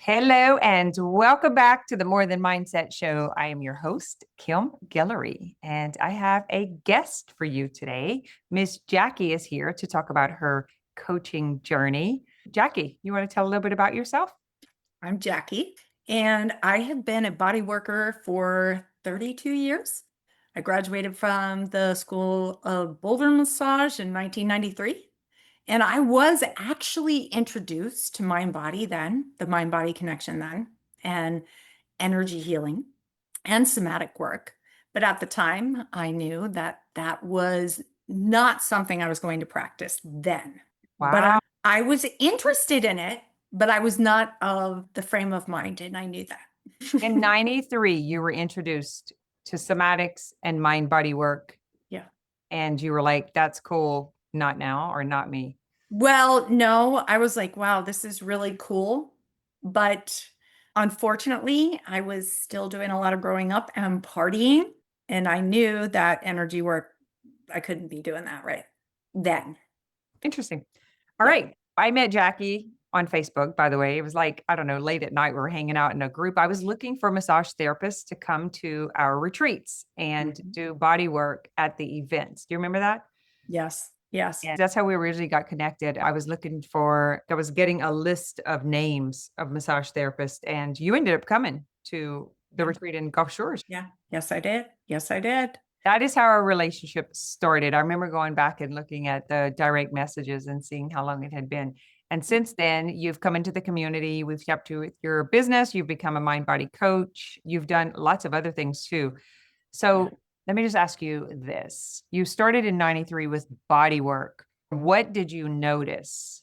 Hello and welcome back to the More Than Mindset Show. I am your host, Kim Guillory, and I have a guest for you today. Miss Jackie is here to talk about her coaching journey. Jackie, you want to tell a little bit about yourself? I'm Jackie, and I have been a body worker for 32 years. I graduated from the School of Boulder Massage in 1993, and I was actually introduced to MindBody then, the MindBody connection then, and energy healing and somatic work. But at the time, I knew that that was not something I was going to practice then. But Wow. I was interested in it, but I was not of the frame of mind, and I knew that. In 93, you were introduced to somatics and mind body work, Yeah. and you were like, that's cool, not now or not me. Well, no, I was like, wow, this is really cool. But unfortunately, I was still doing a lot of growing up and partying. And I knew that energy work, I couldn't be doing that right then. Interesting. All Yeah. right. I met Jackie on Facebook, by the way. It was like, I don't know, late at night. We were hanging out in a group. I was looking for massage therapists to come to our retreats and Mhm. do body work at the events. Do you remember that? Yes. Yes. Yeah. That's how we originally got connected. I was getting a list of names of massage therapists, and you ended up coming to the Yeah. retreat in Gulf Shores. Yeah. Yes, I did. Yes, I did. That is how our relationship started. I remember going back and looking at the direct messages and seeing how long it had been. And since then, you've come into the community, we've helped you with your business, you've become a mind body coach, you've done lots of other things too. Yeah. So let me just ask you this. You started in 93 with body work. What did you notice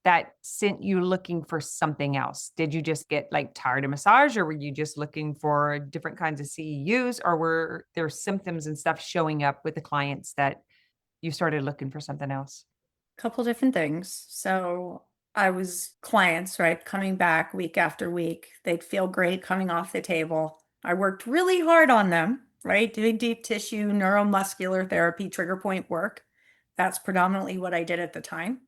that sent you looking for something else? Did you just get like tired of massage, or were you just looking for different kinds of CEUs, or were there symptoms and stuff showing up with the clients that you started looking for something else? Couple different things. So I was clients, right, coming back week after week. They'd feel great coming off the table. I worked really hard on them, right, doing deep tissue, neuromuscular therapy, trigger point work. That's predominantly what I did at the time.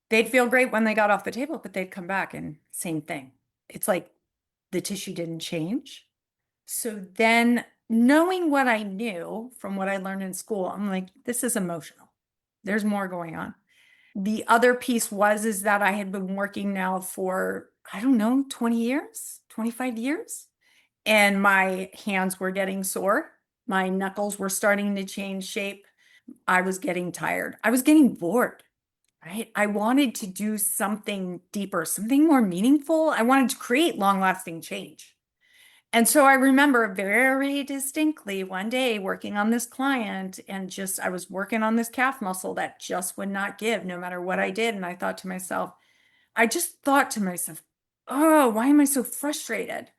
They'd feel great when they got off the table, but they'd come back and same thing. It's like the tissue didn't change. So then, knowing what I knew from what I learned in school, I'm like, this is emotional. There's more going on. The other piece was is that I had been working now for, I don't know, 20 years, 25 years, and my hands were getting sore. My knuckles were starting to change shape. I was getting tired. I was getting bored, right? I wanted to do something deeper, something more meaningful. I wanted to create long-lasting change. And so I remember very distinctly one day working on this client and I was working on this calf muscle that just would not give no matter what I did. And I just thought to myself, oh, why am I so frustrated?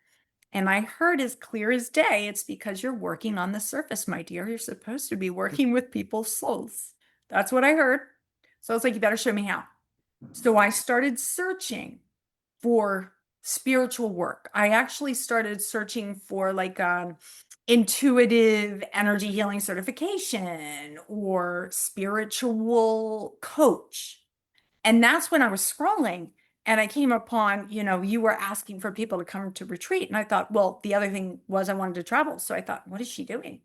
And I heard as clear as day, it's because you're working on the surface, my dear. You're supposed to be working with people's souls. That's what I heard. So I was like, you better show me how. So I started searching for spiritual work. I actually started searching for like intuitive energy healing certification or spiritual coach. And that's when I was scrolling and I came upon, you were asking for people to come to retreat. And I thought, well, the other thing was I wanted to travel. So I thought, what is she doing?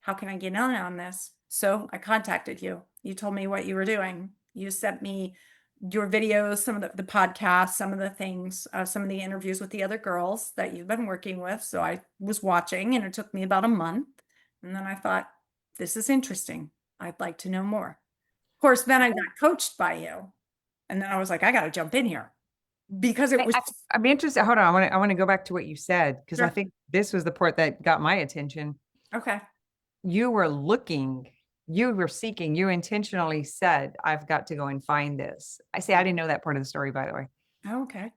How can I get in on this? So I contacted you. You told me what you were doing. You sent me your videos, some of the podcasts, some of the things, some of the interviews with the other girls that you've been working with. So I was watching and it took me about a month. And then I thought, this is interesting. I'd like to know more. Of course, then I got coached by you. And then I was like, I got to jump in here because it I, was I, I'm interested. Hold on. I want to go back to what you said because I sure. think this was the part that got my attention. Okay. You were looking, you were seeking, you intentionally said, I've got to go and find this. I didn't know that part of the story, by the way. Okay.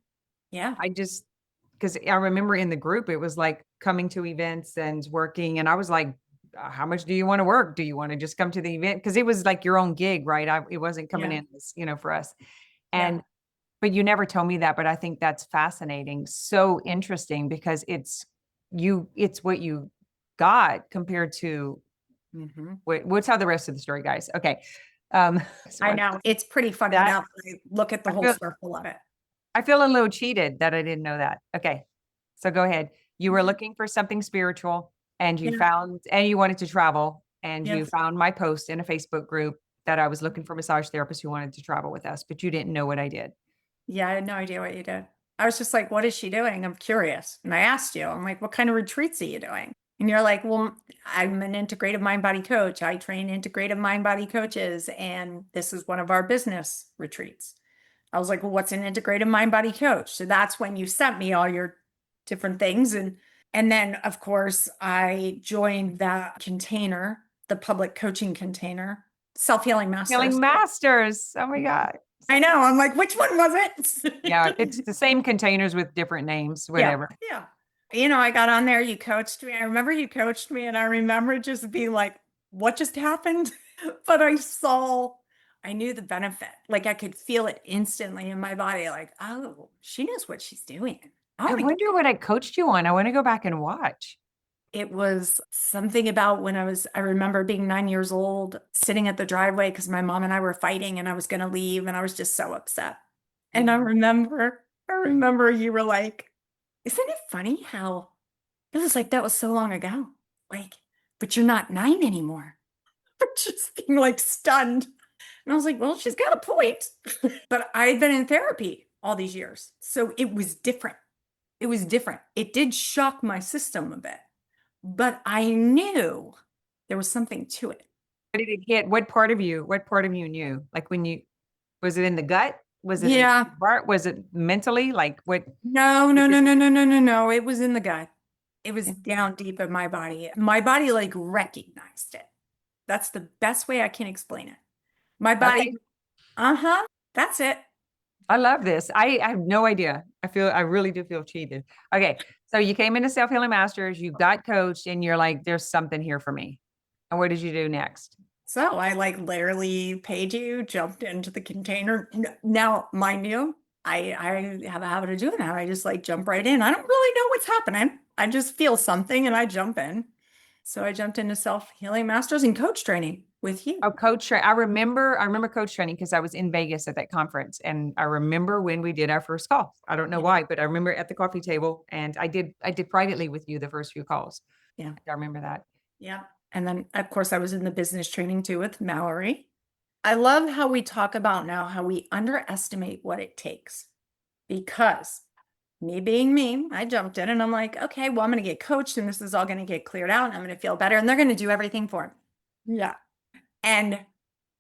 Yeah. I just, because I remember in the group, it was like coming to events and working. And I was like, how much do you want to work? Do you want to just come to the event? Because it was like your own gig, right? It wasn't coming Yeah. in as, for us. Yeah. And, but you never told me that. But I think that's fascinating. So interesting because it's what you got compared to Hmm. what's how the rest of the story, guys. Okay. So I know it's pretty funny that now that I look at the I whole feel circle of it. I feel a little cheated that I didn't know that. Okay. So go ahead. You were Mhm. looking for something spiritual and you Yeah. found, and you wanted to travel and you Yes. found my post in a Facebook group that I was looking for massage therapists who wanted to travel with us, but you didn't know what I did. Yeah, I had no idea what you did. I was just like, what is she doing? I'm curious. And I asked you, I'm like, what kind of retreats are you doing? And you're like, well, I'm an integrative mind body coach. I train integrative mind body coaches, and this is one of our business retreats. I was like, well, what's an integrative mind body coach? So that's when you sent me all your different things. And then of course I joined that container, the public coaching container, self-healing Healing masters. Masters. Oh my God. I know. I'm like, which one was Yeah, it's it? the same containers with different names, Yeah, whatever. yeah. I got on there, you coached me. I remember you coached me, and I remember just being like, what just happened? But I knew the benefit. Like I could feel it instantly in my body, like, oh, she knows what she's doing. Oh I my God. wonder what I coached you on. I want to go back and watch. It was something about when I remember being 9 years old, sitting at the driveway because my mom and I were fighting and I was going to leave and I was just so upset. And Mhm. I remember you were like, isn't it funny how it was like that was so long ago? Like, but you're not 9 anymore. Just being like stunned. And I was like, well, she's got a point. But I had been in therapy all these years. So it was different. It was different. It did shock my system a bit, but I knew there was something to it. What did it hit? What part of you knew? Like when you, was it in the gut? Was it in Yeah. the heart? Was it mentally? Like what? No, It no, no, just, no, no, no, no, no. It was in the gut. It was down deep in my body. My body like recognized it. That's the best way I can explain it. My body, okay. uh-huh, that's it. I love this. I have no idea. I really do feel cheated. Okay. So you came into Self Healing Masters, you got coached, and you're like, there's something here for me. And what did you do next? So I like literally paid you, jumped into the container. Now, mind you, I have a habit of doing that. I just like jump right in. I don't really know what's happening. I just feel something and I jump in. So I jumped into self-healing masters and coach training with you. Oh, I remember coach training because I was in Vegas at that conference. And I remember when we did our first call. I don't know Yeah. why, but I remember at the coffee table and I did privately with you the first few calls. Yeah. I remember that. Yeah. And then of course I was in the business training too with Mallory. I love how we talk about now how we underestimate what it takes because me being me, I jumped in and I'm like, okay, well, I'm going to get coached and this is all going to get cleared out and I'm going to feel better and they're going to do everything for me. Yeah. And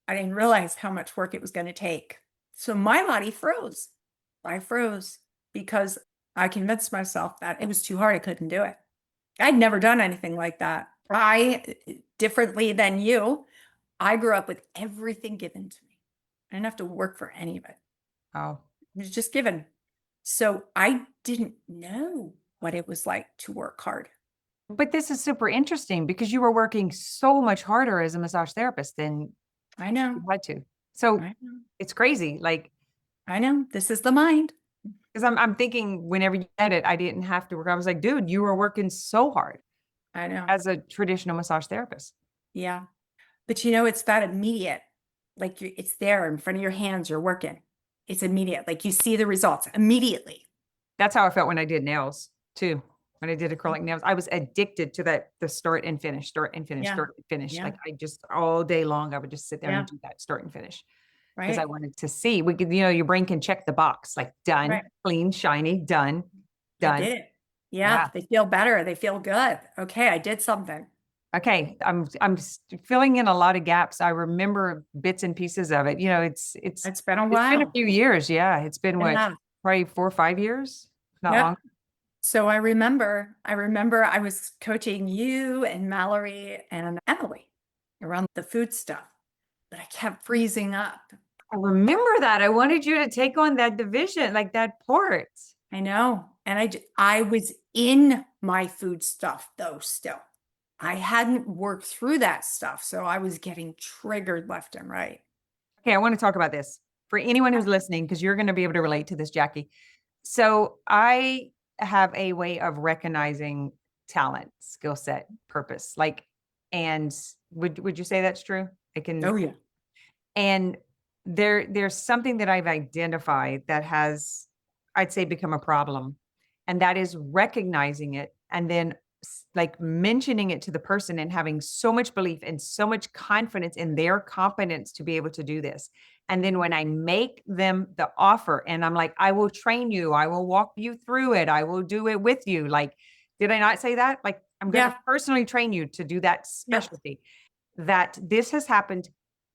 I didn't realize how much work it was going to take. So my body froze. I froze because I convinced myself that it was too hard. I couldn't do it. I'd never done anything like that. Differently than you, I grew up with everything given to me. I didn't have to work for any of it. Oh, It was just given. So I didn't know what it was like to work hard. but this is super interesting because you were working so much harder as a massage therapist than I know. you had to. So I know. it's crazy. Like, I know. This is the mind. because I'm thinking whenever you said it, I didn't have to work. I was like, dude, you were working so hard I know. as a traditional massage therapist. Yeah. But it's that immediate. Like it's there in front of your hands, you're working. It's immediate. Like you see the results immediately. That's how I felt when I did nails too. When I did acrylic nails, I was addicted to that, the start and finish, start and finish, Yeah. start and finish. Yeah. Like I just all day long, I would just sit there and Yeah. do that start and finish because I Right. wanted to see. We could, your brain can check the box, like done, Right. clean, shiny, done, I done. did it. Yeah. Yeah. They feel better. They feel good. Okay. I did something. Okay. Filling in a lot of gaps. I remember bits and pieces of it. It's been a It's been a while. few years. Yeah. It's been what, Yeah. probably 4 or 5 years, not Yep. long. So I remember I was coaching you and Mallory and Emily around the food stuff, but I kept freezing up. I remember that. I wanted you to take on that division, like that part. I know. And I was in my food stuff though, still. I hadn't worked through that stuff. So I was getting triggered left and right. Okay, I want to talk about this for anyone who's listening, because you're going to be able to relate to this, Jackie. So I have a way of recognizing talent, skill set, purpose. And would you say that's true? It can, Oh, yeah. and there's something that I've identified that has I'd say become a problem. And that is recognizing it and then like mentioning it to the person and having so much belief and so much confidence in their competence to be able to do this. And then when I make them the offer and I'm like, I will train you, I will walk you through it, I will do it with you. Like, did I not say that? Like, I'm going to Yeah. personally train you to do that Yeah. specialty. That this has happened,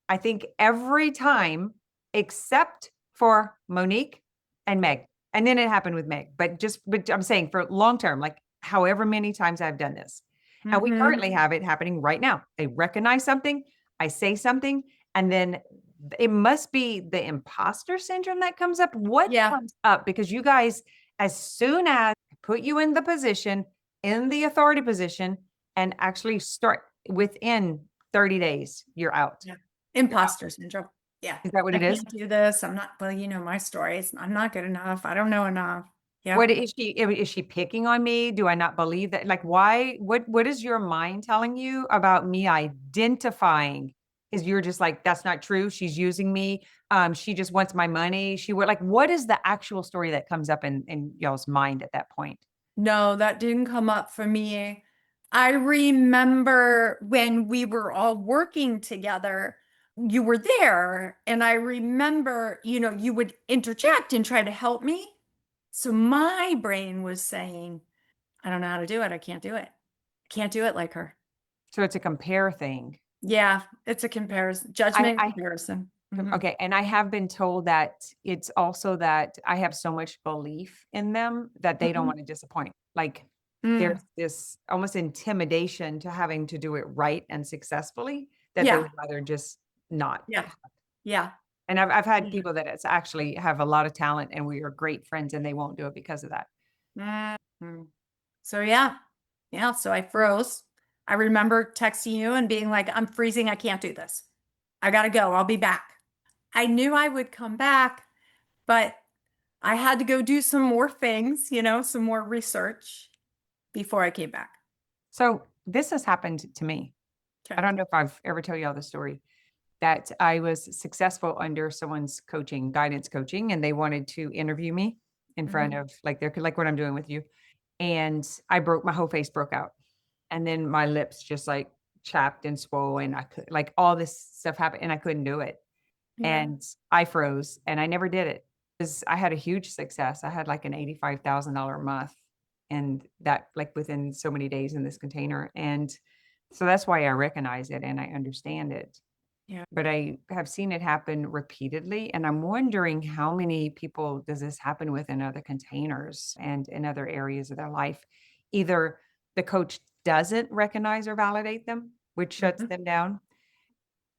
I think, every time except for Monique and Meg. And then it happened with Meg, but I'm saying for long term, like however many times I've done this. And we currently have it happening right now. They recognize something, I say something, and then it must be the imposter syndrome that comes up. What Yeah. comes up? Because you guys, as soon as I put you in the position, in the authority position, and actually start within 30 days, you're out. Yeah. Imposter syndrome. Yeah. Is that what I it is? can't do this. I'm not, well, you know my story. I'm not good enough. I don't know enough. Yeah. What is she picking on me? Do I not believe that? Like, why? What is your mind telling you about me identifying? Is you're just like, that's not true. She's using me. She just wants my money. She would like, what is the actual story that comes up in y'all's mind at that point? No, that didn't come up for me. I remember when we were all working together, you were there, and I remember, you would interject and try to help me. So my brain was saying, I don't know how to do it. I can't do it. I can't do it like her. So it's a compare thing. Yeah, it's a comparison, judgment I comparison. Mhm. Okay, and I have been told that it's also that I have so much belief in them that they don't Mhm. want to disappoint. Like Mm. there's this almost intimidation to having to do it right and successfully that they Yeah, would rather just not. yeah, yeah. And I've had Yeah. people that it's actually have a lot of talent and we are great friends and they won't do it because of that. Mhm. So yeah, yeah. So I froze. I remember texting you and being like, I'm freezing. I can't do this. I gotta go. I'll be back. I knew I would come back, but I had to go do some more things, some more research before I came back. So this has happened to me. I Okay. don't know if I've ever told y'all the story that I was successful under someone's coaching, guidance coaching, and they wanted to interview me in front Mhm. of like what I'm doing with you. And my whole face broke out. And then my lips just like chapped and swollen. I could like all this stuff happened and I couldn't do it. Yeah. And I froze and I never did it because I had a huge success. I had like an $85,000 month and that like within so many days in this container. And so that's why I recognize it and I understand it. Yeah. But I have seen it happen repeatedly, and I'm wondering how many people does this happen with in other containers and in other areas of their life? Either the coach doesn't recognize or validate them, which shuts Mhm. them down,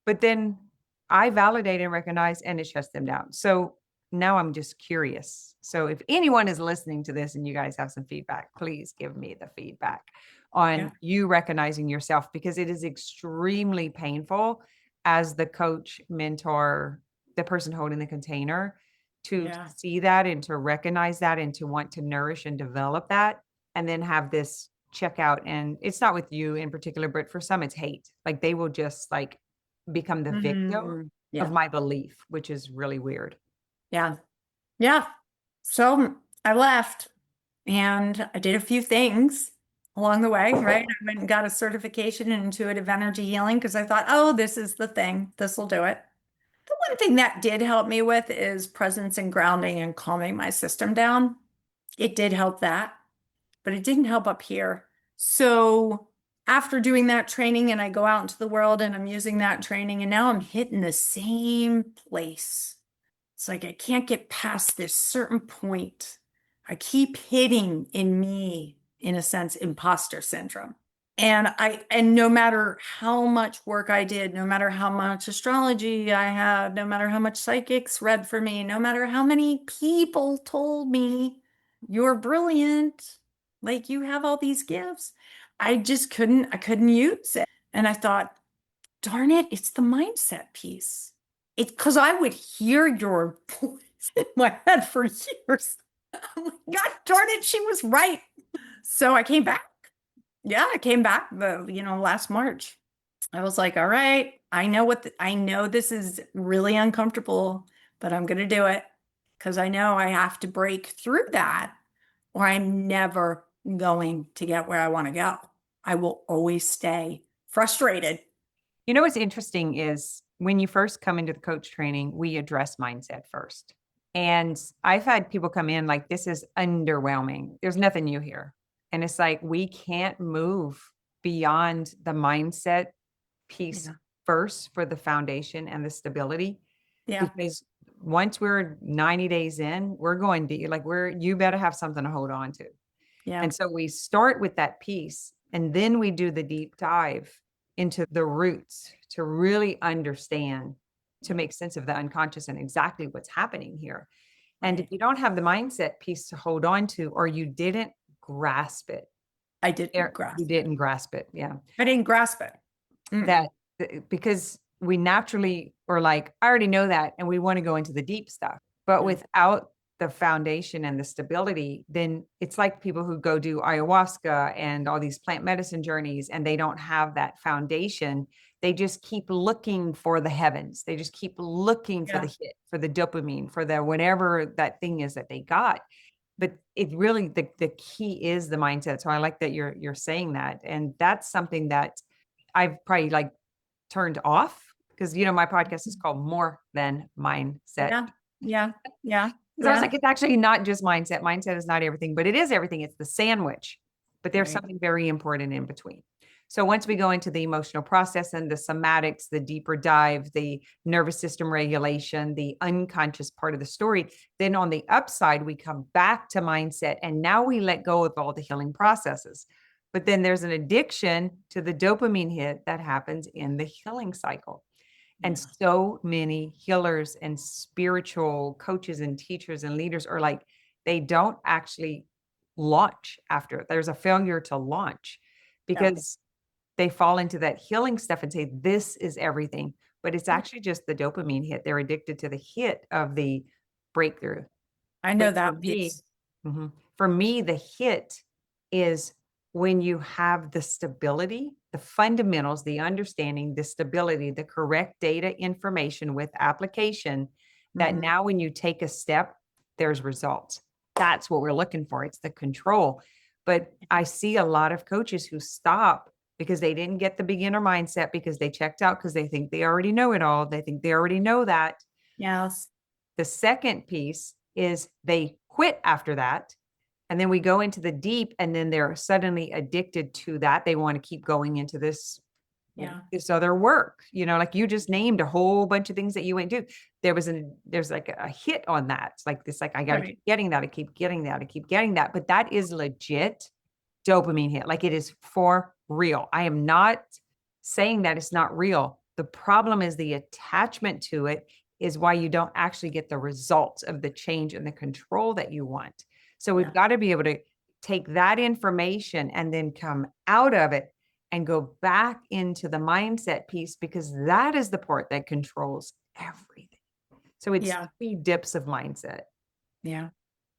but then I validate and recognize and it shuts them down. So now I'm just curious. So if anyone is listening to this and you guys have some feedback, please give me the feedback Yeah. on you recognizing yourself because it is extremely painful as the coach, mentor, the person holding the container to Yeah. see that and to recognize that and to want to nourish and develop that and then have this check out. And it's not with you in particular, but for some it's hate. Like they will just like become the victim Mhm. of Yeah. my belief, which is really weird. Yeah. Yeah. So I left and I did a few things along the way, right? I went and got a certification in intuitive energy healing because I thought, oh, this is the thing. This will do it. The one thing that did help me with is presence and grounding and calming my system down. It did help that, but it didn't help up here. So after doing that training and I go out into the world and I'm using that training and now I'm hitting the same place. It's like I can't get past this certain point. I keep hitting in me, in a sense, imposter syndrome. And no matter how much work I did, no matter how much astrology I had, no matter how much psychics read for me, no matter how many people told me you're brilliant, like you have all these gifts, I couldn't use it. And I thought, darn it, it's the mindset piece. It's because I would hear your voice in my head for years. I'm like, God darn it, she was right. So I came back. Yeah, I came back last March. I was like, all right, I know this is really uncomfortable, but I'm gonna do it. because I know I have to break through that or I'm never going to get where I want to go. I will always stay frustrated. You know, what's interesting is when you first come into the coach training, we address mindset first. And I've had people come in like, this is underwhelming. There's nothing new here. And it's like, we can't move beyond the mindset piece Yeah. first for the foundation and the stability. Yeah. Because once we're 90 days in, we're going to like, you better have something to hold on to. Yeah. And so we start with that piece and then we do the deep dive into the roots to really understand, to make sense of the unconscious and exactly what's happening here. And if Right. you don't have the mindset piece to hold on to, or you didn't grasp it, I didn't you grasp it. didn't grasp it. Yeah. I didn't grasp it. That Mm-mm. because we naturally are like, I already know that. And we want to go into the deep stuff. But Yeah. without the foundation and the stability, then it's like people who go do ayahuasca and all these plant medicine journeys, and they don't have that foundation. They just keep looking for the heavens. They just keep looking for Yeah. the hit, for the dopamine, for the whatever that thing is that they got. But it really, the key is the mindset. So I like that you're saying that. And that's something that I've probably like turned off because, my podcast is called More Than Mindset. Yeah. Yeah. Yeah. So I was Yeah. like, it's actually not just mindset. Mindset is not everything, but it is everything. It's the sandwich, but there's Right. something very important in between. So once we go into the emotional process and the somatics, the deeper dive, the nervous system regulation, the unconscious part of the story, then on the upside, we come back to mindset and now we let go of all the healing processes. But then there's an addiction to the dopamine hit that happens in the healing cycle. And Yeah. so many healers and spiritual coaches and teachers and leaders are like, they don't actually launch after it. There's a failure to launch Yeah. because they fall into that healing stuff and say, this is everything. But it's actually just the dopamine hit. They're addicted to the hit of the breakthrough. I But know for that me, piece. for me, the hit is when you have the stability, the fundamentals, the understanding, the stability, the correct data information with application, that Mhm. now when you take a step, there's results. That's what we're looking for. It's the control. But I see a lot of coaches who stop because they didn't get the beginner mindset because they checked out because they think they already know it all. They think they already know that. Yes. The second piece is they quit after that. And then we go into the deep, and then they're suddenly addicted to that. They want to keep going into Yeah. this other work, like you just named a whole bunch of things that you went to. There's like a hit on that. It's like this, like, I got to Right. keep getting that. I keep getting that. I keep getting that. But that is legit dopamine hit. Like it is for real. I am not saying that it's not real. The problem is the attachment to it is why you don't actually get the results of the change and the control that you want. So we've Yeah. got to be able to take that information and then come out of it and go back into the mindset piece, because that is the part that controls everything. So it's Yeah. 3 dips of mindset. Yeah.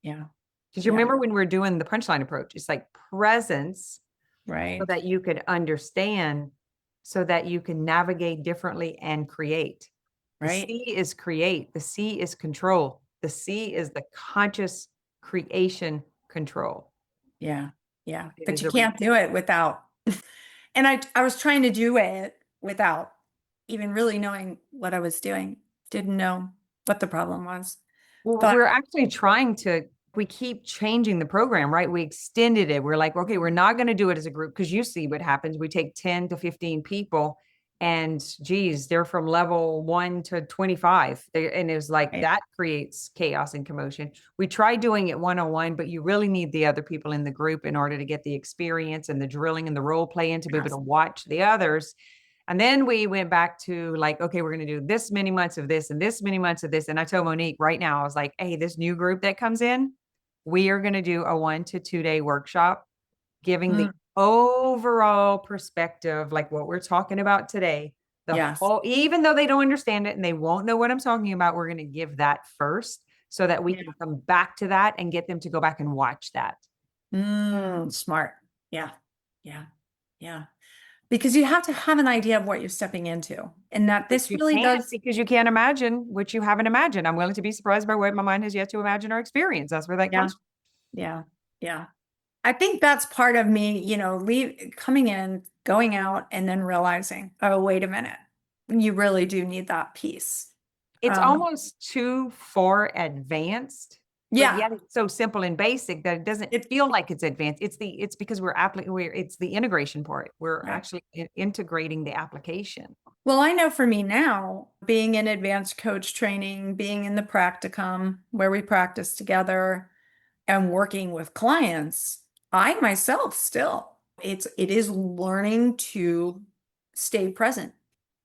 Yeah. Because you Yeah. remember when we're doing the punchline approach, it's like presence so Right. that you could understand, so that you can navigate differently and create. The Right. C is create, the C is control, the C is the conscious creation control. Yeah. Yeah. It But is you a can't do it without. And I was trying to do it without even really knowing what I was doing. Didn't know what the problem was. Well, Thought, we're actually trying to, we keep changing the program, right? We extended it. We're like, okay, we're not going to do it as a group, because you see what happens. We take 10 to 15 people and geez, they're from level 1 to 25. And it was like, right. that creates chaos and commotion. We tried doing it one-on-one, but you really need the other people in the group in order to get the experience and the drilling and the role play and to be able to Yes. watch the others. And then we went back to like, okay, we're going to do this many months of this and this many months of this. And I told Monique right now, I was like, hey, this new group that comes in, we are going to do a 1 to 2 day workshop, giving the Mm, overall perspective, like what we're talking about today. The yes. whole, even though they don't understand it and they won't know what I'm talking about, we're going to give that first so that we Yeah. can come back to that and get them to go back and watch that. Smart. Yeah. Yeah. Yeah. because you have to have an idea of what you're stepping into, and that Which this you really can't does. because you can't imagine what you haven't imagined. I'm willing to be surprised by what my mind has yet to imagine or experience. That's where that Yeah, comes from. yeah, yeah. I think that's part of me, coming in, going out, and then realizing, oh, wait a minute, you really do need that piece. It's Um, almost too far advanced, but yeah, yet it's so simple and basic that it doesn't it feel like it's advanced. It's because it's the integration part. We're right. actually integrating the application. Well, I know for me now, being in advanced coach training, being in the practicum where we practice together and working with clients, I myself still, it is learning to stay present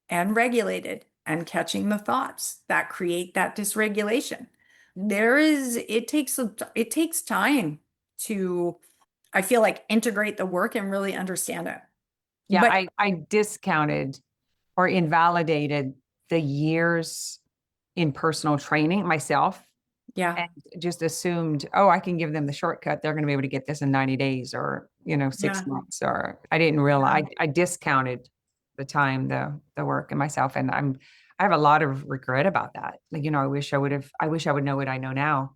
and regulated and catching the thoughts that create that dysregulation. It takes time to, I feel like, integrate the work and really understand it. Yeah, But I discounted or invalidated the years in personal training myself yeah, and just assumed, oh, I can give them the shortcut. They're going to be able to get this in 90 days or, 6 months. Or I didn't yeah, realize I discounted the time, the work and myself. And I have a lot of regret about that. Like, I wish I would know what I know now.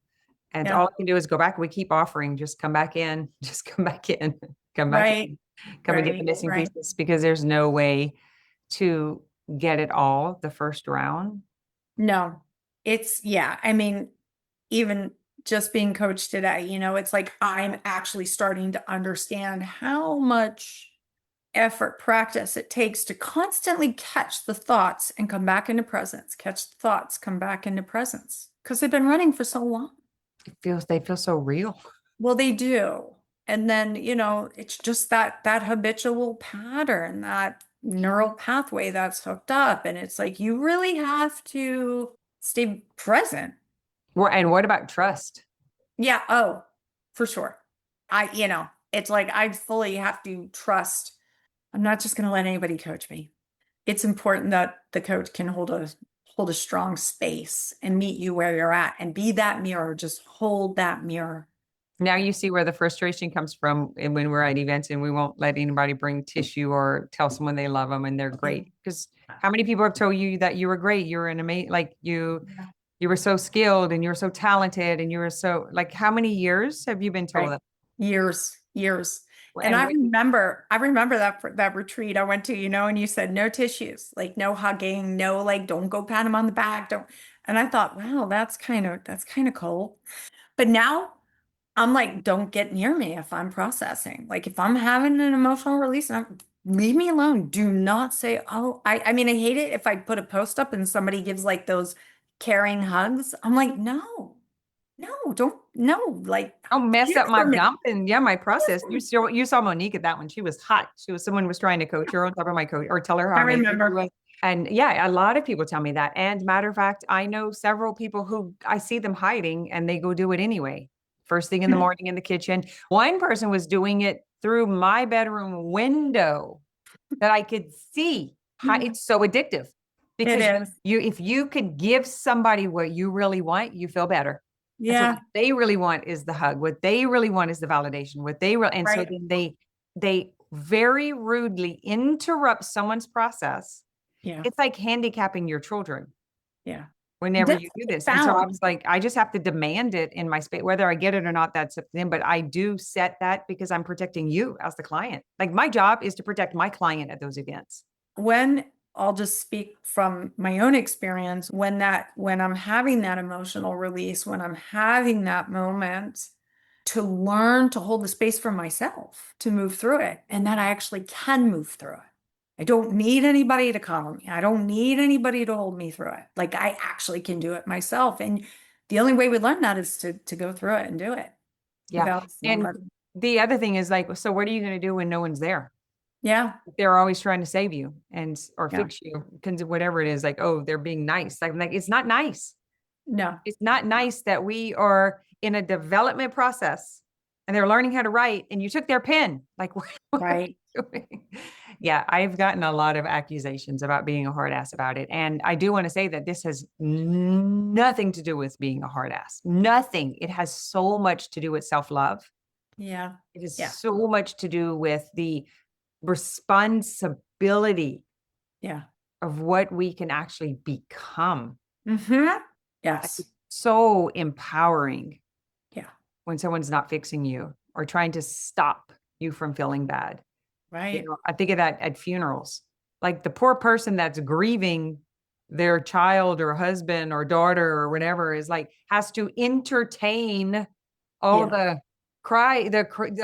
And yeah, all I can do is go back. We keep offering, just come back in, just come back in, come back right, in, come and get the right, missing right. pieces because there's no way to get it all the first round. No, yeah. I mean, even just being coached today, it's like I'm actually starting to understand how much effort, practice it takes to constantly catch the thoughts and come back into presence, catch the thoughts, come back into presence because they've been running for so long. They feel so real. Well, they do. And then, it's just that habitual pattern, that neural pathway that's hooked up. And it's like you really have to stay present. And what about trust? Yeah, oh, for sure. It's like I fully have to trust. I'm not just going to let anybody coach me. It's important that the coach can hold a strong space and meet you where you're at and be that mirror. Just hold that mirror. Now you see where the frustration comes from and when we're at events and we won't let anybody bring tissue or tell someone they love them and they're Yeah. great. Because how many people have told you that you were great? You were an amazing, like Yeah. you were so skilled and you were so talented and you were so like, how many years have you been told Right. that? Years, years. And And I remember that retreat I went to, and you said no tissues, like no hugging, no, like don't go pat him on the back, don't. And I thought, wow, that's kind of cold. But now I'm like, don't get near me if I'm processing. Like if I'm having an emotional release, leave me alone. Do not say, oh, I mean, I hate it if I put a post up and somebody gives like those caring hugs. I'm like, no, no, don't, no, like don't mess give up my for me. dump and my process. You saw Monique at that one. She was hot. Someone was trying to coach her on top of my coach or tell her I how amazing she remember. was. And yeah, a lot of people tell me that. And matter of fact, I know several people who I see them hiding and they go do it anyway. First thing in the morning in the kitchen. One person was doing it through my bedroom window that I could see. It's so addictive It because is. if you could give somebody what you really want, you feel better. And so what Yeah, they really want is the hug. What they really want is the validation. And so right. then they very rudely interrupt someone's process. Yeah, It's like handicapping your children yeah. whenever That's you do this. And so I found. was like, I just have to demand it in my space, whether I get it or not, that's up to them. But I do set that because I'm protecting you as the client. Like my job is to protect my client at those events. When I'll just speak from my own experience, when I'm having that emotional release, when I'm having that moment to learn to hold the space for myself to move through it, and that I actually can move through it. I don't need anybody to cover me. I don't need anybody to hold me through it. Like I actually can do it myself. And the only way we learn that is to go through it and do it Yeah. without And somebody. the other thing is like, so what are you going to do when no one's there? Yeah. They're always trying to save you or Yeah. fix you, whatever it is, like, oh, they're being nice. Like it's not nice. No. It's not nice that we are in a development process and they're learning how to write and you took their pen. Like, what are Right. you doing? Yeah, I've gotten a lot of accusations about being a hard ass about it. And I do want to say that this has nothing to do with being a hard ass. Nothing. It has so much to do with self-love. Yeah. It is Yeah. so much to do with the responsibility Yeah. of what we can actually become. Mm-hmm. Like, Yes. it's so empowering Yeah. when someone's not fixing you or trying to stop you from feeling bad. You Right. know, I think of that at funerals. Like the poor person that's grieving their child or husband or daughter or whatever is like has to entertain all Yeah. the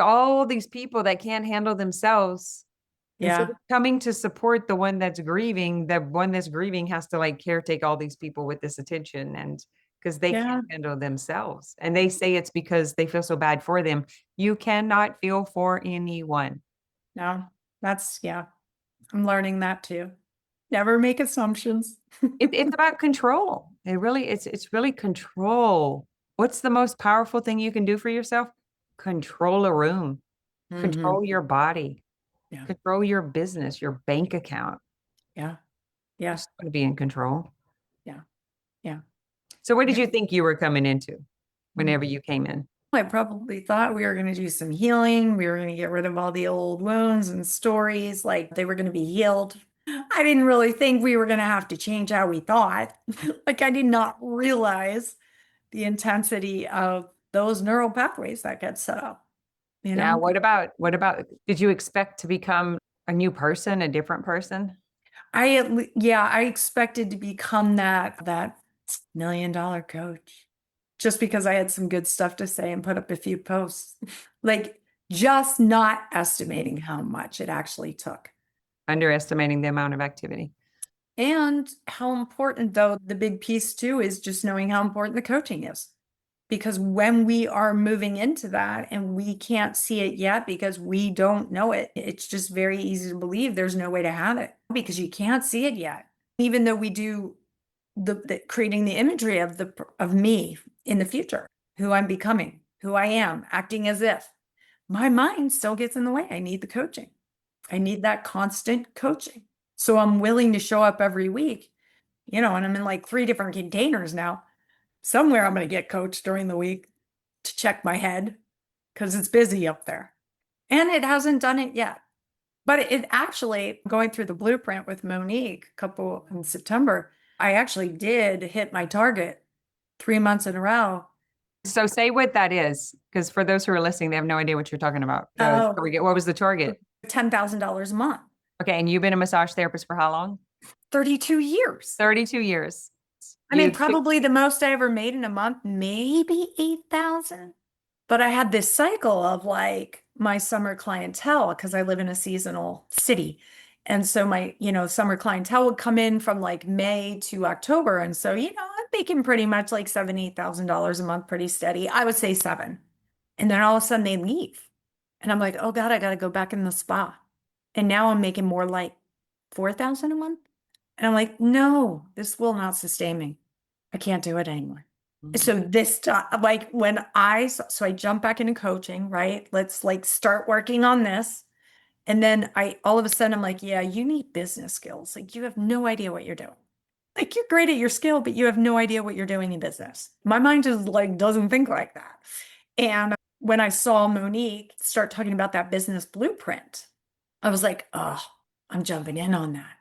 all these people that can't handle themselves. Instead Yeah. of coming to support the one that's grieving has to like caretake all these people with this attention and because they Yeah. can't handle themselves. And they say it's because they feel so bad for them. You cannot feel for anyone. No, that's, yeah. I'm learning that too. Never make assumptions. It's about control. It's really control. What's the most powerful thing you can do for yourself? Control a room, Mm-hmm. control your body, Yeah. control your business, your bank account. Yeah. You Yeah. just want to be in control. Yeah. Yeah. So what did Yeah. you think you were coming into Mm. whenever you came in? I probably thought we were going to do some healing. We were going to get rid of all the old wounds and stories, like they were going to be healed. I didn't really think we were going to have to change how we thought. Like I did not realize the intensity of those neural pathways that get set up, you Yeah, know? did you expect to become a new person, a different person? Yeah, I expected to become that $1 million coach just because I had some good stuff to say and put up a few posts. Like just not estimating how much it actually took. Underestimating the amount of activity. And how important, though, the big piece too is just knowing how important the coaching is. Because when we are moving into that and we can't see it yet because we don't know it, it's just very easy to believe there's no way to have it because you can't see it yet. Even though we do the creating the imagery of me in the future, who I'm becoming, who I am, acting as if my mind still gets in the way. I need the coaching. I need that constant coaching. So I'm willing to show up every week, and I'm in like 3 different containers now. Somewhere I'm going to get coached during the week to check my head because it's busy up there. And it hasn't done it yet. But it actually, going through the blueprint with Monique a couple in September, I actually did hit my target 3 months in a row. So say what that is, because for those who are listening, they have no idea what you're talking about. The Oh, target, what was the target? $10,000 a month, Okay, and you've been a massage therapist for how long? 32 years. 32 years. I mean, You probably the most I ever made in a month, maybe 8,000. But I had this cycle of like my summer clientele because I live in a seasonal city. And so my, summer clientele would come in from like May to October. And so, I'm making pretty much like $7,000, $8,000 a month, pretty steady. I would say seven. And then all of a sudden they leave. And I'm like, oh God, I got to go back in the spa. And now I'm making more like 4,000 a month. And I'm like, no, this will not sustain me. I can't do it anymore. So this time, like so I jump back into coaching, right? Let's like start working on this. And then all of a sudden I'm like, yeah, you need business skills. Like you have no idea what you're doing. Like you're great at your skill, but you have no idea what you're doing in business. My mind just like doesn't think like that. And when I saw Monique start talking about that business blueprint, I was like, oh, I'm jumping in on that.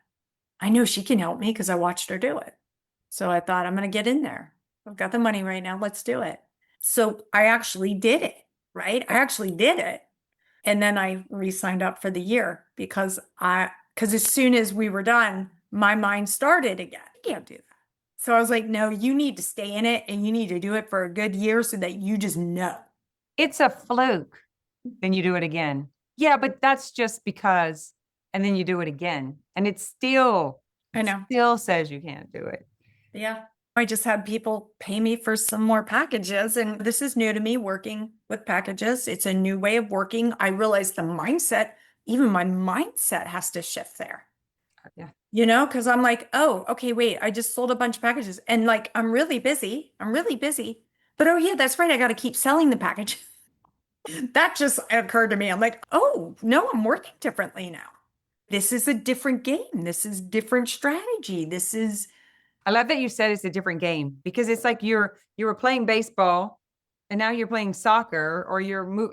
I know she can help me because I watched her do it. So I thought, I'm going to get in there. I've got the money right now. Let's do it. So I actually did it, right? I actually did it. And then I re-signed up for the year because as soon as we were done, my mind started again. You can't do that. So I was like, no, you need to stay in it and you need to do it for a good year so that you just know. It's a fluke. Then you do it again. Yeah, but that's just because, and then you do it again. And I it know. still says you can't do it. Yeah. I just had people pay me for some more packages, and this is new to me working with packages. It's a new way of working. I realized the mindset, even my mindset has to shift there, Yeah. because I'm like, oh, okay, wait, I just sold a bunch of packages and like I'm really busy. I'm really busy. But oh, yeah, that's right. I got to keep selling the package. That just occurred to me. I'm like, oh, no, I'm working differently now. This is a different game. This is different strategy. This is, I love that you said it's a different game because it's like you were playing baseball and now you're playing soccer or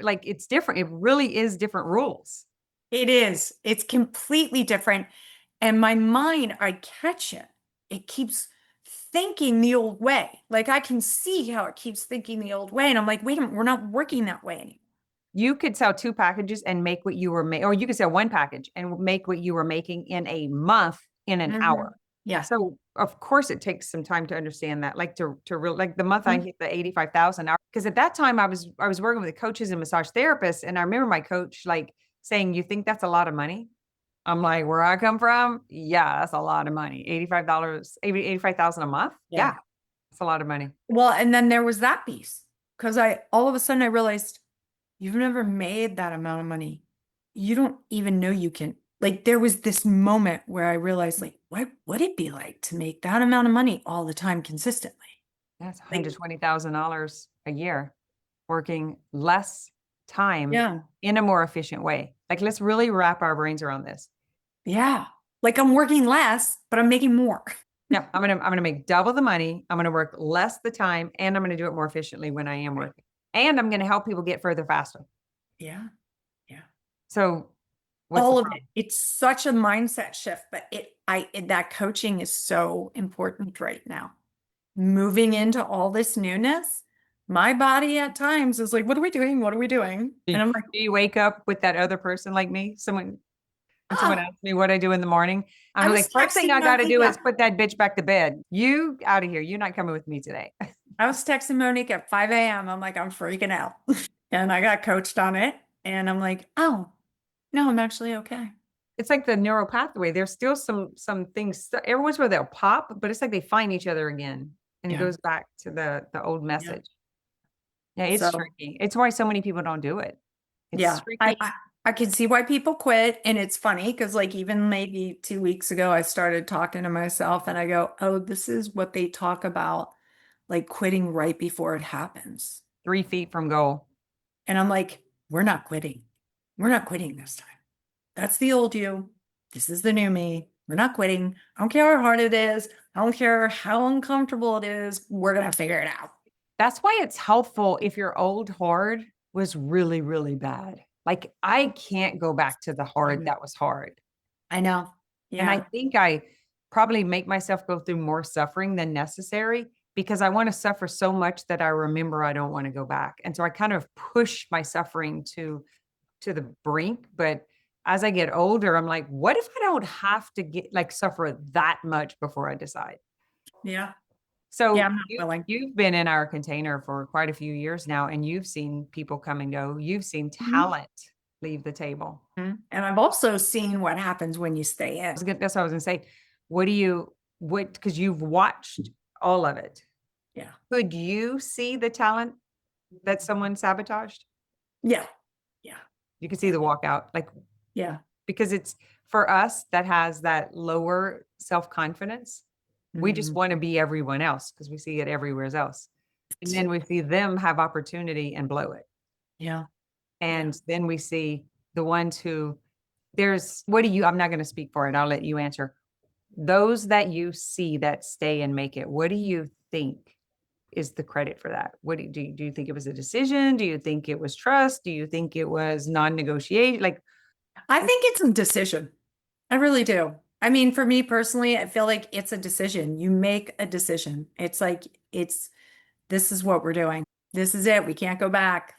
like it's different. It really is different rules. It is. It's completely different. And my mind, I catch it. It keeps thinking the old way. Like I can see how it keeps thinking the old way. And I'm like, wait a minute, we're not working that way anymore. You could sell 2 packages and make what you were making, or you could sell 1 package and make what you were making in a month in an hour. Yeah. So of course it takes some time to understand that, like to real like the month I Mhm. hit the 85,000 hours. Because at that time I was working with coaches and massage therapists, and I remember my coach like saying, "You think that's a lot of money?" I'm like, "Where I come from, yeah, that's a lot of money. $85, 85,000 a month. Yeah. Yeah, it's a lot of money." Well, and then there was that piece because I all of a sudden I realized you've never made that amount of money. You don't even know you can. Like there was this moment where I realized, like, what would it be like to make that amount of money all the time consistently? That's Like, $120,000 a year, working less time yeah, in a more efficient way. Like, let's really wrap our brains around this. yeah. Like I'm working less, but I'm making more. Yeah, I'm gonna make double the money. I'm gonna work less the time, and I'm gonna do it more efficiently when I am Right. working. And I'm gonna help people get further faster. Yeah, yeah. So what's the All of it. problem? It's such a mindset shift, but that coaching is so important right now. Moving into all this newness, my body at times is like, what are we doing? What are we doing? Do And I'm like, you wake up with that other person like me? When someone ah, asks me what I do in the morning, I I'm was like, first thing texting I got to do Monique is put that bitch back to bed. You out of here. You're not coming with me today. I was texting Monique at 5 a.m. I'm like, I'm freaking out. And I got coached on it. And I'm like, oh, no, I'm actually okay. It's like the neural pathway. There's still some things. Every once in a while they'll pop, but it's like they find each other again, and it Yeah. goes back to the old Yeah. message. Yeah, it's So tricky. It's why so many people don't do it. It's yeah, I, tricky. I I can see why people quit. And it's funny because like even maybe 2 weeks ago, I started talking to myself and I go, oh, this is what they talk about, like quitting right before it happens. 3 feet from goal. And I'm like, we're not quitting. We're not quitting this time. That's the old you. This is the new me. We're not quitting. I don't care how hard it is. I don't care how uncomfortable it is. We're going to figure it out. That's why it's helpful if your old hard was really, really bad. Like I can't go back to the hard Mhm. that was hard. I know. And I Yeah. think I probably make myself go through more suffering than necessary because I want to suffer so much that I remember I don't want to go back. And so I kind of push my suffering to the brink. But as I get older, I'm like, what if I don't have to get like suffer that much before I decide? Yeah. Yeah. So I'm not willing. you've been in our container for quite a few years now, and you've seen people come and go. You've seen Mhm. talent leave the table. Mhm. And I've also seen what happens when you stay in. That's what I was gonna say. What because you've watched all of it. Yeah. Could you see the talent that someone sabotaged? Yeah. Yeah. You could see Yeah. the walkout, like Yeah. because it's for us that has that lower self-confidence. We just Mhm. want to be everyone else because we see it everywhere else. And then we see them have opportunity and blow it. Yeah. Yeah. And then we see the ones who I'm not going to speak for it. I'll let you answer. Those that you see that stay and make it, what do you think is the credit for that? What do you think it was a decision? Do you think it was trust? Do you think it was non-negotiation? Like, I think it's a decision. I really do. I mean, for me personally, I feel like it's a decision. You make a decision. It's like, this is what we're doing. This is it. We can't go back.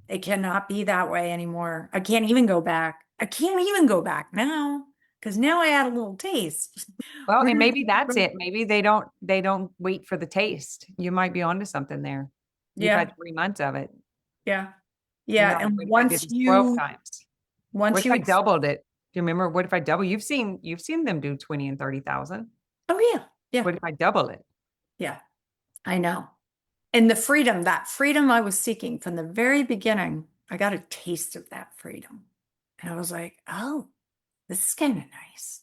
It cannot be that way anymore. I can't even go back. I can't even go back now because now I had a little taste. well, We're and gonna maybe keep that's going. it. Maybe they don't wait for the taste. You might be onto something there. You've Yeah, had 3 months of it. yeah, You're yeah. like, And what if I did this 12 times? What once if you, I doubled it? Do you remember what if I double? You've seen them do 20 and 30,000. oh yeah, yeah, What if I double it? yeah. I know. And the freedom, that freedom I was seeking from the very beginning, I got a taste of that freedom. And I was like, oh, this is kind of nice.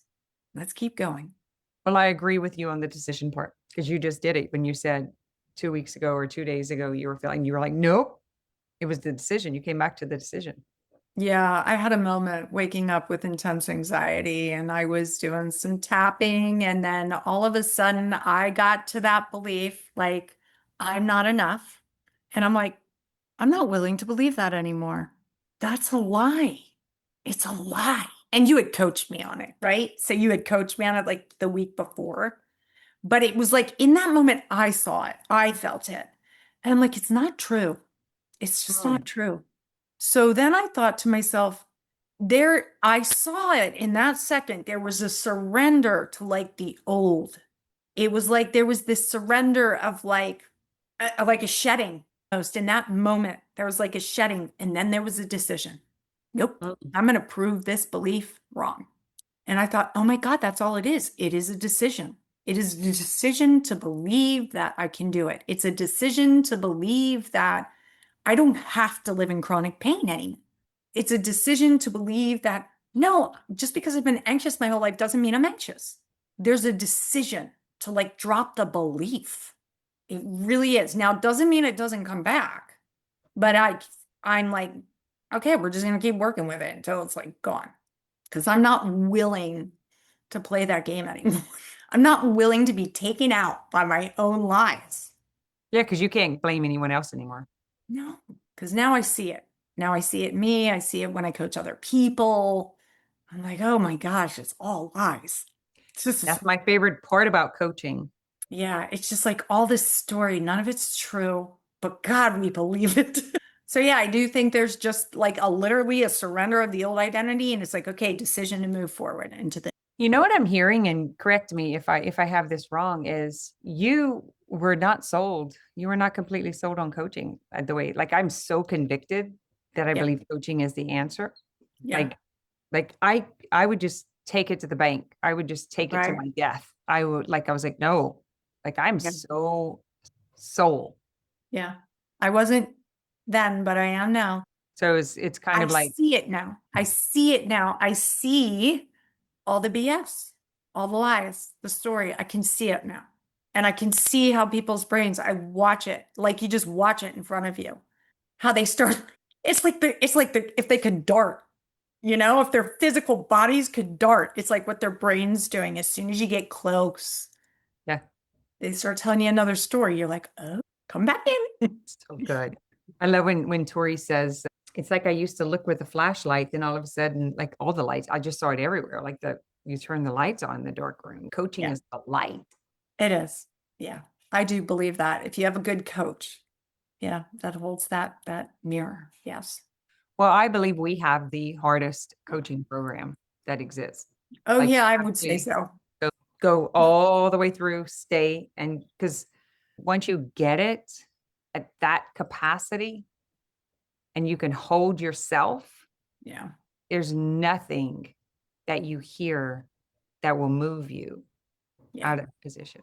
Let's keep going. Well, I agree with you on the decision part because you just did it when you said 2 weeks ago or 2 days ago you were like, nope. It was the decision. You came back to the decision. Yeah, I had a moment waking up with intense anxiety and I was doing some tapping. And then all of a sudden, I got to that belief like, I'm not enough. And I'm like, I'm not willing to believe that anymore. That's a lie. it's a lie. And you had coached me on it, right? So you had coached me on it like the week before. But it was like in that moment, I saw it, I felt it. And I'm like, it's not true. It's just Hmm. not true. So then I thought to myself, there, I saw it in that second. There was a surrender to like the old. It was like there was this surrender of like a shedding. Almost in that moment, there was like a shedding, and then there was a decision. Nope, Mm. I'm going to prove this belief wrong. And I thought, oh my God, that's all it is. It is a decision. It is a decision to believe that I can do it. It's a decision to believe that I don't have to live in chronic pain anymore. It's a decision to believe that no, just because I've been anxious my whole life doesn't mean I'm anxious. There's a decision to like drop the belief. It really is. Now, it doesn't mean it doesn't come back, but I'm like, okay, we're just gonna keep working with it until it's like gone. Because I'm not willing to play that game anymore. I'm not willing to be taken out by my own lies. Yeah, because you can't blame anyone else anymore. No, because now I see it. Now I see it in me. I see it when I coach other people. I'm like, oh my gosh, it's all lies. It's just, That's my favorite part about coaching. yeah, it's just like all this story. None of it's true, but God, we believe it. So yeah, I do think there's just like a literally a surrender of the old identity, and it's like, okay, decision to move forward into the You know what I'm hearing, and correct me if I have this wrong, is you were not sold. You were not completely sold on coaching the way, like I'm so convicted that I yeah, believe coaching is the answer. yeah, Like I would just take it to the bank. I would just take it to right, my death. I was like, no, like I'm yeah, so soul. yeah. I wasn't then, but I am now. So it's kind I of like, see it now. I see it now. I see all the BS, all the lies, the story. I can see it now. And I can see how people's brains, I watch it like you just watch it in front of you. How they start. It's like the if they could dart, if their physical bodies could dart, it's like what their brain's doing. As soon as you get close, yeah, they start telling you another story. You're like, oh, come back in. so good. I love when Tori says it's like I used to look with a flashlight, and all of a sudden, like all the lights, I just saw it everywhere. Like you turn the lights on in the dark room. Coaching Yeah, is the light. it is. Yeah. I do believe that. If you have a good coach, yeah, that holds that mirror. Yes. Well, I believe we have the hardest coaching program that exists. Oh Like yeah, I you have would say to so. go all the way through, stay, and because once you get it at that capacity and you can hold yourself, Yeah. there's nothing that you hear that will move you Yeah. out of position.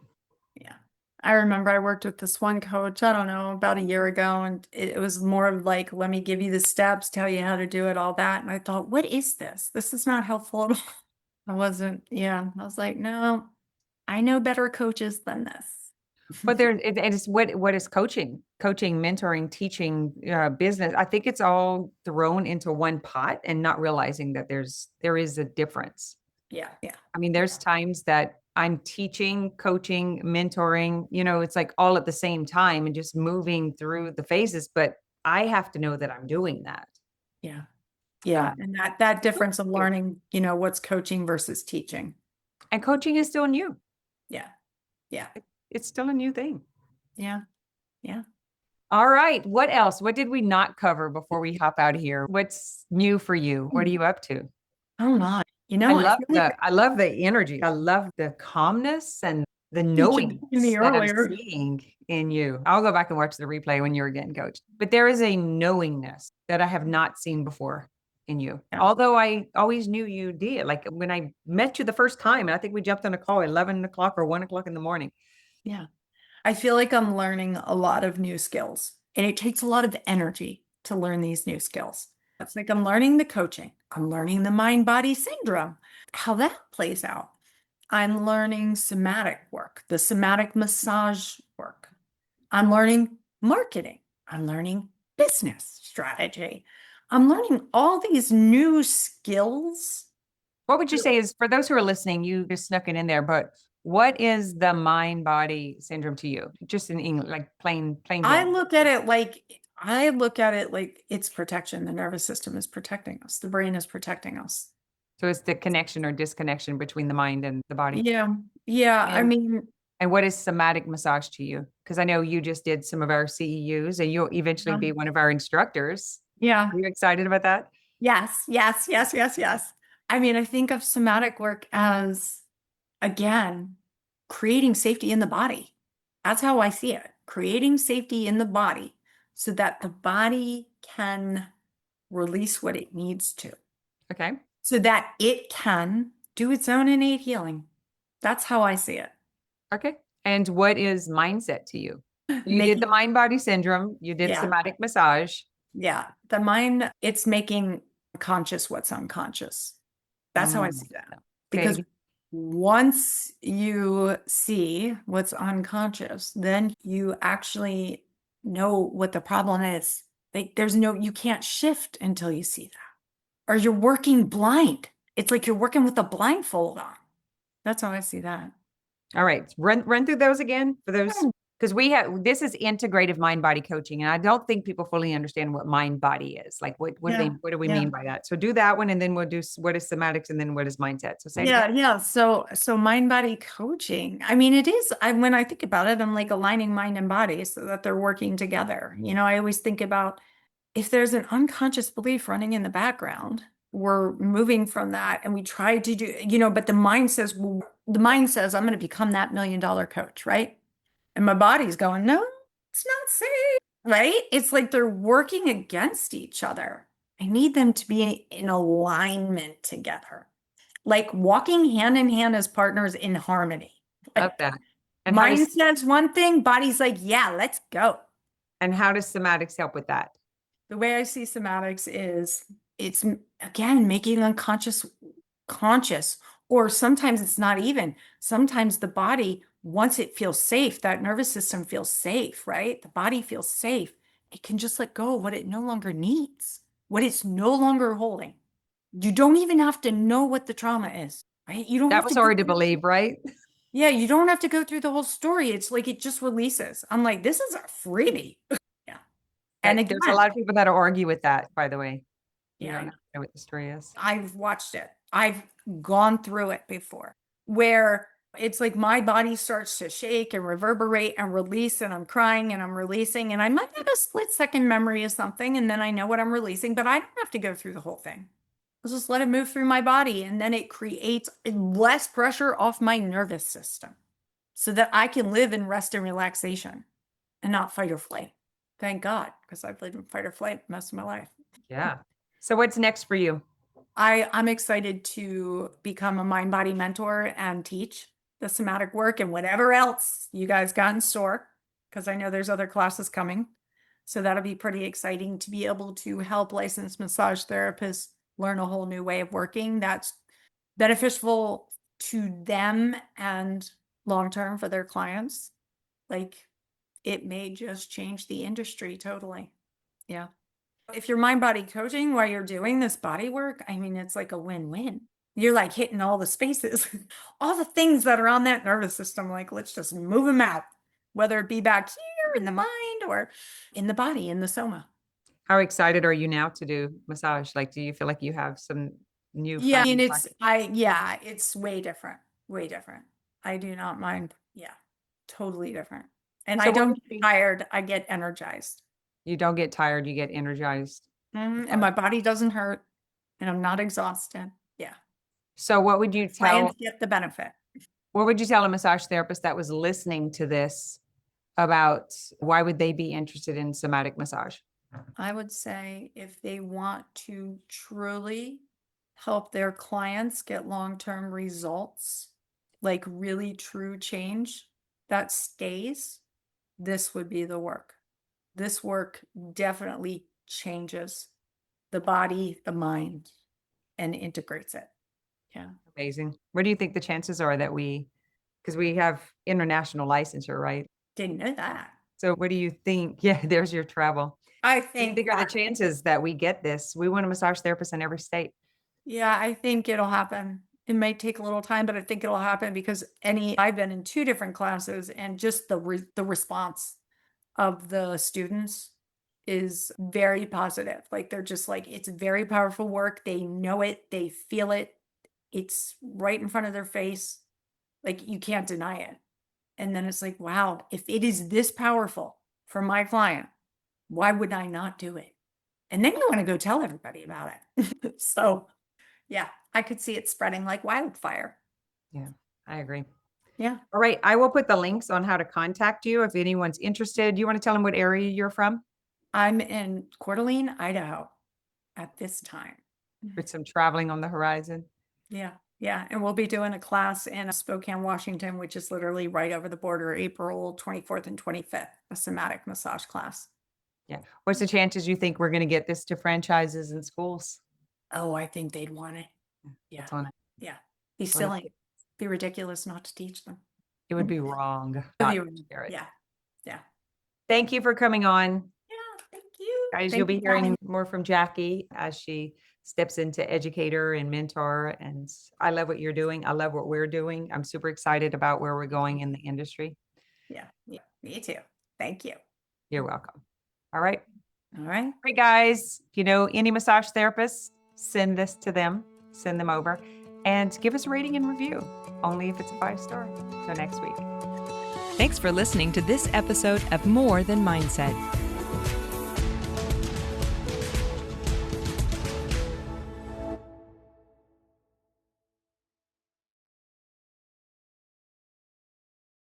Yeah. I remember I worked with this one coach, I don't know, about a year ago, and it was more of like, let me give you the steps, tell you how to do it, all that. And I thought, what is this? This is not helpful at all. I wasn't, yeah. I was like, no, I know better coaches than this. But it is what is coaching, mentoring, teaching, business. I think it's all thrown into one pot and not realizing that there is a difference. Yeah. Yeah. I mean, there's times that I'm teaching, coaching, mentoring, it's like all at the same time and just moving through the phases, but I have to know that I'm doing that. Yeah. Yeah. Um, And that difference of yeah. learning, what's coaching versus teaching. And coaching is still new. Yeah. Yeah. It's still a new thing. Yeah. Yeah. All right. What else? What did we not cover before we hop out of here? What's new for you? What are you up to? Oh my. I feel like I love the energy. I love the calmness and the you should talk to me knowingness that I'm earlier. seeing in you. I'll go back and watch the replay when you're getting coached. But there is a knowingness that I have not seen before in you. Yeah. Although I always knew you did. Like when I met you the first time, and I think we jumped on a call at 11 o'clock or 1 o'clock in the morning. Yeah. I feel like I'm learning a lot of new skills, and it takes a lot of energy to learn these new skills. It's like I'm learning the coaching, I'm learning the mind body syndrome, how that plays out. I'm learning somatic work, the somatic massage work. I'm learning marketing. I'm learning business strategy. I'm learning all these new skills. What would you say is for those who are listening, you just snuck it in there, but what is the mind body syndrome to you? Just in English, like plain I Jane. look at it like I look at it like it's protection. The nervous system is protecting us. The brain is protecting us. So it's the connection or disconnection between the mind and the body. Yeah. Yeah. I And mean, and what is somatic massage to you? Because I know you just did some of our CEUs and you'll eventually be one of our instructors. yeah. Are you excited about that? Yes. Yes. Yes. Yes. Yes. I mean, I think of somatic work as, again, creating safety in the body. That's how I see it. Creating safety in the body so that the body can release what it needs to, Okay. so that it can do its own innate healing. That's how I see it. Okay. And what is mindset to you? You did the Making, mind body syndrome, you did yeah, somatic massage. yeah. The mind, it's making conscious what's unconscious. That's how I Mm, see that. Because okay. once you see what's unconscious, then you actually know what the problem is. Like there's no, you can't shift until you see that. Or you're working blind. It's like you're working with a blindfold on. That's how I see that. All right. Run through those again for those because we have this is integrative mind body coaching. And I don't think people fully understand what mind body is. Like Yeah. what do we Yeah. mean by that? So do that one and then we'll do what is somatics and then what is mindset. So say it again. Yeah, yeah. So mind body coaching. I mean, it is, when I think about it, I'm like aligning mind and body so that they're working together. I always think about if there's an unconscious belief running in the background, we're moving from that and we try to do, but the mind says, well, the mind says, I'm going to become that $1 million coach, right? And my body's going, no, it's not safe, right? It's like they're working against each other. I need them to be in alignment together, like walking hand in hand as partners in harmony. Love Like that. And mind says one thing, body's like, yeah, let's go. how does somatics help with that? The way I see somatics is it's again making unconscious conscious, or sometimes it's not even. Sometimes the body, once it feels safe, that nervous system feels safe, right? The body feels safe. It can just let go of what it no longer needs, what it's no longer holding. You don't even have to know what the trauma is, right? You don't That have to was go hard to through. believe, right? Yeah, you don't have to go through the whole story. It's like it just releases. I'm like, this is a freebie. Yeah. And There's a lot again, of people that argue with that, by the way. You don't yeah, know what the story is. I've watched it. I've gone through it before where it's like my body starts to shake and reverberate and release, and I'm crying and I'm releasing, and I might have a split-second memory of something, and then I know what I'm releasing, but I don't have to go through the whole thing. I'll just let it move through my body, and then it creates less pressure off my nervous system so that I can live in rest and relaxation and not fight or flight. Thank God, because I've lived in fight or flight most of my life. Yeah. So what's next for you? I'm excited to become a mind body mentor and teach the somatic work and whatever else you guys got in store, because I know there's other classes coming. So that'll be pretty exciting to be able to help licensed massage therapists learn a whole new way of working that's beneficial to them and long term for their clients. Like it may just change the industry totally. Yeah. If you're mind body coaching while you're doing this body work, I mean, it's like a win-win. You're like hitting all the spaces, all the things that are on that nervous system. Like, let's just move them out, whether it be back here in the mind or in the body, in the soma. How excited are you now to do massage? Like, do you feel like you have some Yeah. I newfound mean, like yeah, it's way different, way different. I do not mind. Yeah, totally different. And I so what don't would get you tired. I get energized. you don't get tired, you get energized. And my body doesn't hurt and I'm not exhausted. Yeah. So what would you tell Clients get the benefit. what would you tell a massage therapist that was listening to this about why would they be interested in somatic massage? I would say if they want to truly help their clients get long-term results, like really true change that stays, this would be the work. This work definitely changes the body, the mind, and integrates it. Yeah. Amazing. What do you think the chances are that because we have international licensure, right? Didn't know that. So what do you think? Yeah, there's your travel. I What do you think think are the chances that we get this? We want a massage therapist in every state. Yeah, I think it'll happen. It might take a little time, but I think it'll happen because I've been in 2 different classes and just the response of the students is very positive. Like they're just like, it's very powerful work. They know it, they feel it. It's right in front of their face. Like you can't deny it. And then it's like, wow, if it is this powerful for my client, why would I not do it? And then you want to go tell everybody about it. So, yeah, I could see it spreading like wildfire. Yeah, I agree. Yeah. All right. I will put the links on how to contact you if anyone's interested. Do you want to tell them what area you're from I'm in Coeur d'Alene, Idaho at this time. with some traveling on the horizon? Yeah. Yeah. And we'll be doing a class in Spokane, Washington, which is literally right over the border, April 24th and 25th, a somatic massage class. Yeah. What's the chances you think we're going to get this to franchises and schools? Oh, I think they'd want it. Yeah. That's on it. Yeah. Be Well, silly. Be ridiculous not to teach them. it would be wrong It'd not be to wrong. share it. Yeah. Yeah. Thank you for coming on. Yeah. Thank you. Guys, you'll Thank be you for having hearing me. more from Jackie as she steps into educator and mentor. And I love what you're doing. I love what we're doing. I'm super excited about where we're going in the industry. Yeah. Yeah. Me too. Thank you. You're welcome. All right. All right. All right, guys. If you know any massage therapists, send this to them, send them over, and give us a rating and review, only if it's a 5-star. Till next week. Thanks for listening to this episode of More Than Mindset.